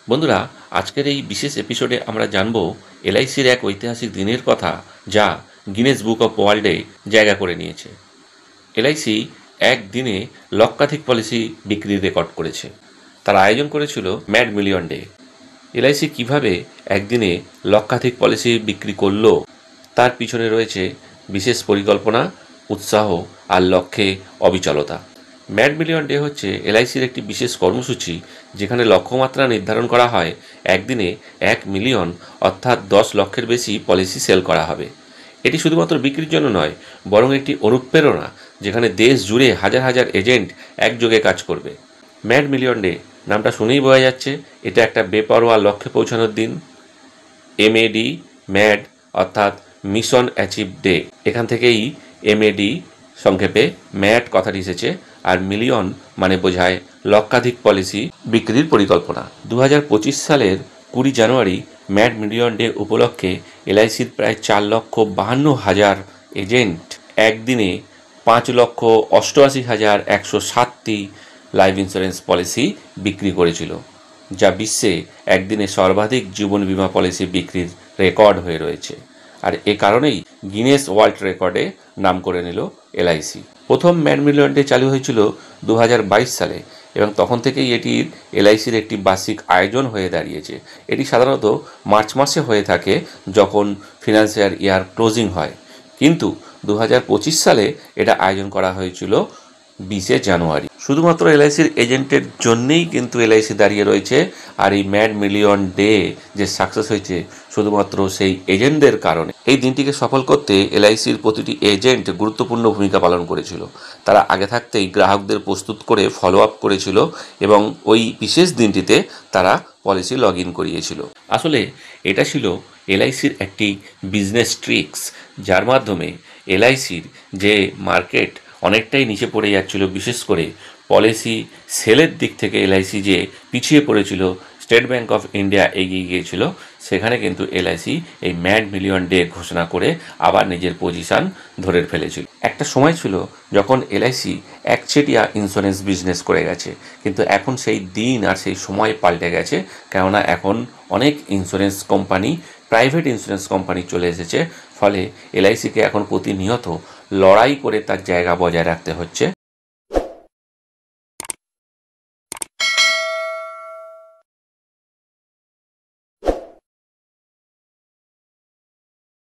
বন্ধুরা, আজকের এই বিশেষ এপিসোডে আমরা জানব এলআইসির এক ঐতিহাসিক দিনের কথা, যা গিনেস বুক অফ ওয়ার্ল্ডে জায়গা করে নিয়েছে। এলআইসি একদিনে লক্ষাধিক পলিসি বিক্রির রেকর্ড করেছে। তার আয়োজন করেছিল ম্যাড মিলিয়ন ডে। এলআইসি কিভাবে একদিনে লক্ষাধিক পলিসি বিক্রি করলো, তার পিছনে রয়েছে বিশেষ পরিকল্পনা, উৎসাহ আর লক্ষ্যে অবিচলতা। ম্যাড মিলিয়ন ডে হচ্ছে এলআইসির একটি বিশেষ কর্মসূচি, যেখানে লক্ষ্যমাত্রা নির্ধারণ করা হয় একদিনে 1 মিলিয়ন অর্থাৎ 10 লক্ষের বেশি পলিসি সেল করা হবে। এটি শুধুমাত্র বিক্রির জন্য নয়, বরং একটি অনুপ্রেরণা, যেখানে দেশ জুড়ে হাজার হাজার এজেন্ট একযোগে কাজ করবে। ম্যাড মিলিয়ন ডে নামটা শুনেই বোঝা যাচ্ছে এটা একটা বেপরোয়া লক্ষ্যে পৌঁছানোর দিন। এমএডি, ম্যাড অর্থাৎ মিশন অ্যাচিভ ডে। এখান থেকেই এমএডি সংক্ষেপে ম্যাড কথাটি এসেছে, আর মিলিয়ন মানে বোঝায় লক্ষাধিক পলিসি বিক্রির পরিকল্পনা। 2025 সালের 20 জানুয়ারি ম্যাড মিলিয়ন ডে উপলক্ষে এলআইসির প্রায় 4,52,000 এজেন্ট একদিনে 5,88,107টি লাইফ ইন্স্যুরেন্স পলিসি বিক্রি করেছিল, যা বিশ্বে একদিনে সর্বাধিক জীবন বীমা পলিসি বিক্রির রেকর্ড হয়ে রয়েছে। আর এ কারণেই গিনেস ওয়ার্ল্ড রেকর্ডে নাম করে নিল এলআইসি। প্রথম ম্যাড মিলিয়ন ডে চালু হয়েছিল 2022 সালে, এবং তখন থেকেই এটির এলআইসির একটি বার্ষিক আয়োজন হয়ে দাঁড়িয়েছে। এটি সাধারণত মার্চ মাসে হয়ে থাকে, যখন ফিনান্সিয়াল ইয়ার ক্লোজিং হয়, কিন্তু 2025 সালে এটা আয়োজন করা হয়েছিল 20 জানুয়ারি। শুধুমাত্র এলআইসির এজেন্টের জন্যেই কিন্তু এলআইসি দাঁড়িয়ে রয়েছে, আর এই ম্যাড মিলিয়ন ডে যে সাকসেস হয়েছে শুধুমাত্র সেই এজেন্টদের কারণে। এই দিনটিকে সফল করতে এলআইসির প্রতিটি এজেন্ট গুরুত্বপূর্ণ ভূমিকা পালন করেছিল। তারা আগে থাকতেই গ্রাহকদের প্রস্তুত করে ফলো আপ করেছিল, এবং ওই বিশেষ দিনটিতে তারা পলিসি লগ ইন করিয়েছিল। আসলে এটা ছিল এলআইসির একটি বিজনেস ট্রিক্স, যার মাধ্যমে এলআইসির যে মার্কেট অনেকটাই নিচে পড়ে যাচ্ছিল, বিশেষ করে পলিসি সেলের দিক থেকে এলআইসি যে পিছিয়ে পড়েছিল, স্টেট ব্যাঙ্ক অফ ইন্ডিয়া এগিয়ে গিয়েছিল, সেখানে কিন্তু এলআইসি এই ম্যাড মিলিয়ন ডে ঘোষণা করে আবার নিজের পজিশান ধরে ফেলেছিল। একটা সময় ছিল যখন এলআইসি একচেটিয়া ইন্স্যুরেন্স বিজনেস করে গেছে, কিন্তু এখন সেই দিন আর সেই সময় পাল্টে গেছে। কেননা এখন অনেক insurance company, private insurance company চলে এসেছে, ফলে এলআইসিকে এখন প্রতিনিয়ত লড়াই করে তার জায়গা বজায় রাখতে হচ্ছে